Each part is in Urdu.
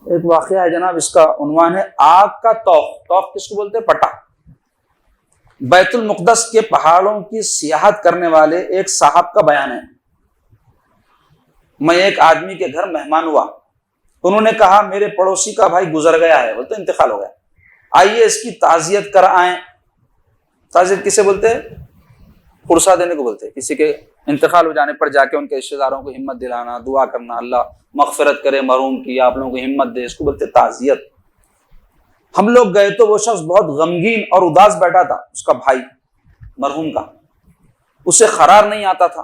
ایک واقعہ ہے جناب، اس کا عنوان ہے آگ کا طوق۔ طوق کس کو بولتے ہیں؟ پٹا۔ بیت المقدس کے پہاڑوں کی سیاحت کرنے والے ایک صاحب کا بیان ہے۔ میں ایک آدمی کے گھر مہمان ہوا، انہوں نے کہا میرے پڑوسی کا بھائی گزر گیا ہے، بولتے انتقال ہو گیا، آئیے اس کی تعزیت کر آئیں۔ تعزیت کسے بولتے ہیں؟ پرسہ دینے کو بولتے ہیں، کسی کے انتقال ہو جانے پر جا کے ان کے رشتہ داروں کو ہمت دلانا، دعا کرنا اللہ مغفرت کرے مرحوم کی، آپ لوگوں کو ہمت دے، اس کو بولتے تعزیت۔ ہم لوگ گئے تو وہ شخص بہت غمگین اور اداس بیٹھا تھا، اس کا بھائی مرحوم کا، اسے قرار نہیں آتا تھا۔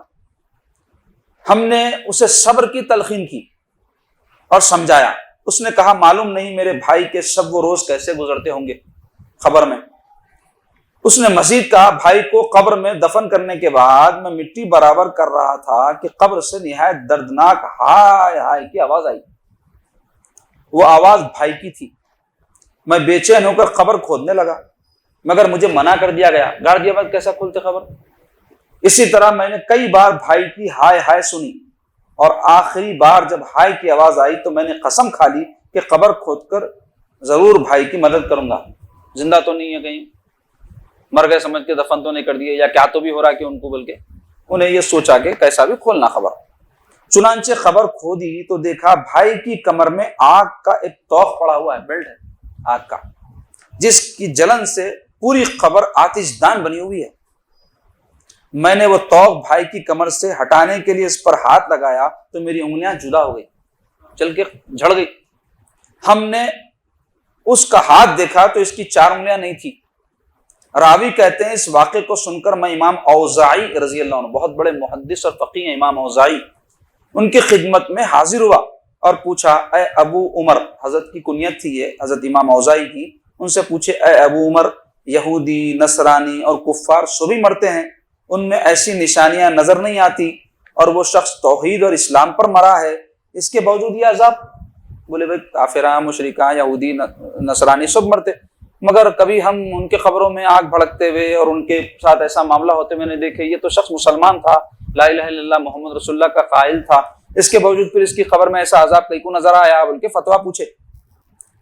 ہم نے اسے صبر کی تلقین کی اور سمجھایا۔ اس نے کہا معلوم نہیں میرے بھائی کے شب و روز کیسے گزرتے ہوں گے قبر میں۔ اس نے مزید کہا بھائی کو قبر میں دفن کرنے کے بعد میں مٹی برابر کر رہا تھا کہ قبر سے نہایت دردناک ہائے ہائے کی آواز آئی۔ وہ آواز بھائی کی تھی۔ میں بے چین ہو کر قبر کھودنے لگا، مگر مجھے منع کر دیا گیا۔ گاڑی بعد کیسا کھولتے قبر؟ اسی طرح میں نے کئی بار بھائی کی ہائے ہائے سنی، اور آخری بار جب ہائے کی آواز آئی تو میں نے قسم کھا لی کہ قبر کھود کر ضرور بھائی کی مدد کروں گا۔ زندہ تو نہیں ہے، کہیں مر گئے سمجھ کے دفن تو نہیں کر دیے، یا کیا تو بھی ہو رہا کہ ان کو، بلکہ انہیں یہ سوچا کہ کیسا بھی کھولنا خبر۔ چنانچہ خبر کھودی تو دیکھا بھائی کی کمر میں آگ کا ایک طوق پڑا ہوا ہے، بیلٹ ہے آگ کا، جس کی جلن سے پوری قبر آتش دان بنی ہوئی ہے۔ میں نے وہ طوق بھائی کی کمر سے ہٹانے کے لیے اس پر ہاتھ لگایا تو میری انگلیاں جدا ہو گئی، چل کے جھڑ گئی۔ ہم نے اس کا ہاتھ دیکھا تو اس کی 4 انگلیاں نہیں تھی۔ راوی کہتے ہیں اس واقعے کو سن کر میں امام اوزاعی رضی اللہ عنہ، بہت بڑے محدث اور فقیہ ہیں امام اوزاعی، ان کی خدمت میں حاضر ہوا اور پوچھا اے ابو عمر، حضرت کی کنیت تھی یہ حضرت امام اوزاعی کی، ان سے پوچھے اے ابو عمر، یہودی نصرانی اور کفار سو بھی مرتے ہیں، ان میں ایسی نشانیاں نظر نہیں آتی، اور وہ شخص توحید اور اسلام پر مرا ہے، اس کے باوجود یہ عذاب؟ بولے بھائی کافراں مشرکاں یہودی نصرانی سب مرتے، مگر کبھی ہم ان کے قبروں میں آگ بھڑکتے ہوئے اور ان کے ساتھ ایسا معاملہ ہوتے میں نے دیکھے، یہ تو شخص مسلمان تھا، لا الہ الا اللہ محمد رسول اللہ کا قائل تھا، اس کے باوجود پھر اس کی قبر میں ایسا عذاب کہیں کو نظر آیا؟ بلکہ فتویٰ پوچھے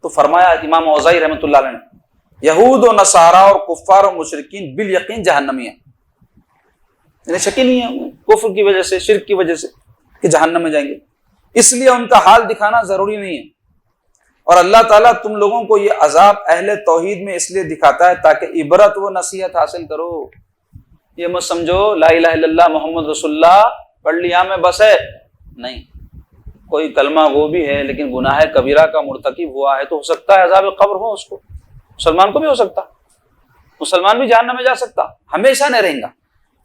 تو فرمایا امام اوزاعی رحمۃ اللہ علیہ نے، یہود و نصارہ اور کفار و مشرکین بالیقین جہنمی ہیں، یعنی شک ہی نہیں ہے کفر کی وجہ سے، شرک کی وجہ سے کہ جہنم میں جائیں گے، اس لیے ان کا حال دکھانا ضروری نہیں ہے۔ اور اللہ تعالیٰ تم لوگوں کو یہ عذاب اہل توحید میں اس لیے دکھاتا ہے تاکہ عبرت و نصیحت حاصل کرو۔ یہ مت سمجھو لا الہ الا اللہ محمد رسول اللہ پڑھ لیا میں بس ہے، نہیں، کوئی کلمہ وہ بھی ہے لیکن گناہ کبیرہ کا مرتکب ہوا ہے تو ہو سکتا ہے عذاب قبر ہو اس کو، مسلمان کو بھی ہو سکتا، مسلمان بھی جہنم میں جا سکتا، ہمیشہ نہیں رہیں گا،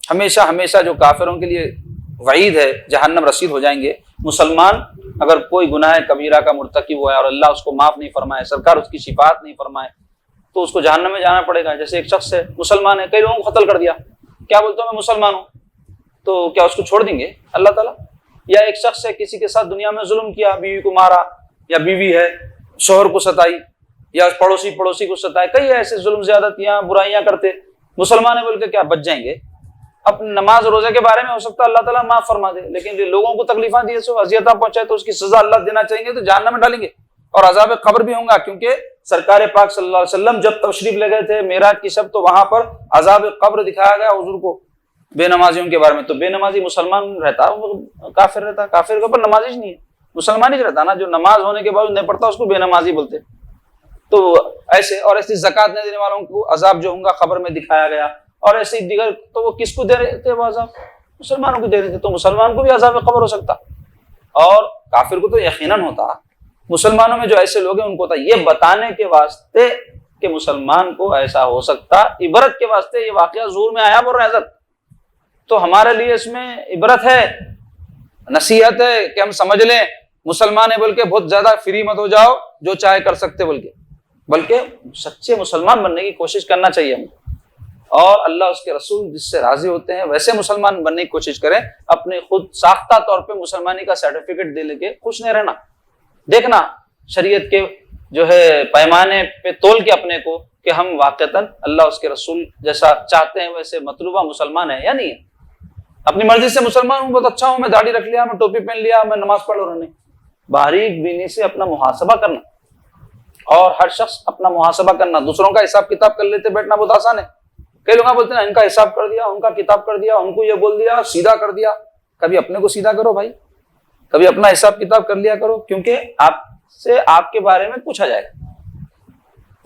ہمیشہ ہمیشہ جو کافروں کے لیے وعید ہے جہنم رسید ہو جائیں گے۔ مسلمان اگر کوئی گناہ کبیرہ کا مرتکب ہوا ہے اور اللہ اس کو معاف نہیں فرمائے، سرکار اس کی شفاعت نہیں فرمائے، تو اس کو جہنم میں جانا پڑے گا۔ جیسے ایک شخص ہے مسلمان ہے، کئی لوگوں کو قتل کر دیا، کیا بولتا ہوں میں مسلمان ہوں، تو کیا اس کو چھوڑ دیں گے اللہ تعالیٰ؟ یا ایک شخص ہے کسی کے ساتھ دنیا میں ظلم کیا، بیوی کو مارا، یا بیوی ہے شوہر کو ستائی، یا پڑوسی کو ستائے، کئی ایسے ظلم زیادتیاں برائیاں کرتے، مسلمان ہے بول کے کیا بچ جائیں گے؟ اپنے نماز روزے کے بارے میں ہو سکتا ہے اللہ تعالیٰ معاف فرما دے، لیکن جو لوگوں کو تکلیفاں دیے سو اذیتاں پہنچائے تو اس کی سزا اللہ دینا چاہیں گے، تو جہنم میں ڈالیں گے اور عذاب قبر بھی ہوں گا۔ کیونکہ سرکار پاک صلی اللہ علیہ وسلم جب تشریف لے گئے تھے معراج کی شب تو وہاں پر عذاب قبر دکھایا گیا حضور کو بے نمازیوں کے بارے میں۔ تو بے نمازی مسلمان رہتا کافر رہتا، کافر کے اوپر نمازی نہیں ہے، مسلمان ہی رہتا نا، جو نماز ہونے کے باوجود نہیں پڑھتا اس کو بے نمازی بولتے۔ تو ایسے اور ایسی زکوٰۃ نہیں دینے والوں کو عذاب جو ہوں گا قبر میں دکھایا گیا، اور ایسے دیگر، تو وہ کس کو دے رہے تھے وہ عذاب؟ مسلمانوں کو دے رہے تھے، تو مسلمان کو بھی عذاب قبر ہو سکتا، اور کافر کو تو یقیناً ہوتا۔ مسلمانوں میں جو ایسے لوگ ہیں ان کو ہوتا، یہ بتانے کے واسطے کہ مسلمان کو ایسا ہو سکتا، عبرت کے واسطے یہ واقعہ ظہور میں آیا بر حضرت، تو ہمارے لیے اس میں عبرت ہے، نصیحت ہے کہ ہم سمجھ لیں مسلمان ہے بول کے بہت زیادہ فری مت ہو جاؤ جو چاہے کر سکتے بلکہ سچے مسلمان بننے کی کوشش کرنا چاہیے ہم، اور اللہ اس کے رسول جس سے راضی ہوتے ہیں ویسے مسلمان بننے کی کوشش کریں، اپنے خود ساختہ طور پہ مسلمانی کا سرٹیفکیٹ دے لے کے خوش نہیں رہنا، دیکھنا شریعت کے جو ہے پیمانے پہ تول کے اپنے کو کہ ہم واقعتاً اللہ اس کے رسول جیسا چاہتے ہیں ویسے مطلوبہ مسلمان ہیں یا نہیں ہے۔ اپنی مرضی سے مسلمان ہوں، بہت اچھا ہوں، میں داڑھی رکھ لیا، میں ٹوپی پہن لیا، میں نماز پڑھ رہا نہیں، باریک بینی سے اپنا محاسبہ کرنا، اور ہر شخص اپنا محاسبہ کرنا. دوسروں کا حساب کتاب کر لیتے بیٹھنا بہت آسان ہے. کئی لوگ بولتے ہیں ان کا حساب کر دیا، ان کا کتاب کر دیا، ان کو یہ بول دیا، سیدھا کر دیا. کبھی اپنے کو سیدھا کرو بھائی، کبھی اپنا حساب کتاب کر لیا کرو، کیونکہ آپ سے آپ کے بارے میں پوچھا جائے گا.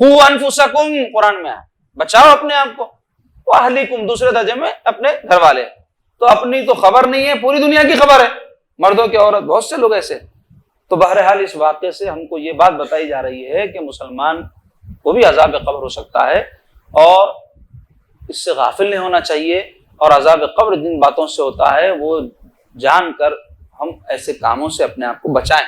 قُوا أَنفُسَكُمْ قرآن میں ہے، بچاؤ اپنے آپ کو. وَأَهْلِكُمْ دوسرے درجے میں اپنے گھر والے. تو اپنی تو خبر نہیں ہے، پوری دنیا کی خبر ہے، مردوں کی عورت بہت سے لوگ ایسے. تو بہرحال اس واقعے سے ہم کو یہ بات بتائی جا رہی ہے کہ مسلمان کو بھی عذاب قبر ہو سکتا ہے، اور اس سے غافل نہیں ہونا چاہیے. اور عذاب قبر جن باتوں سے ہوتا ہے وہ جان کر ہم ایسے کاموں سے اپنے آپ کو بچائیں.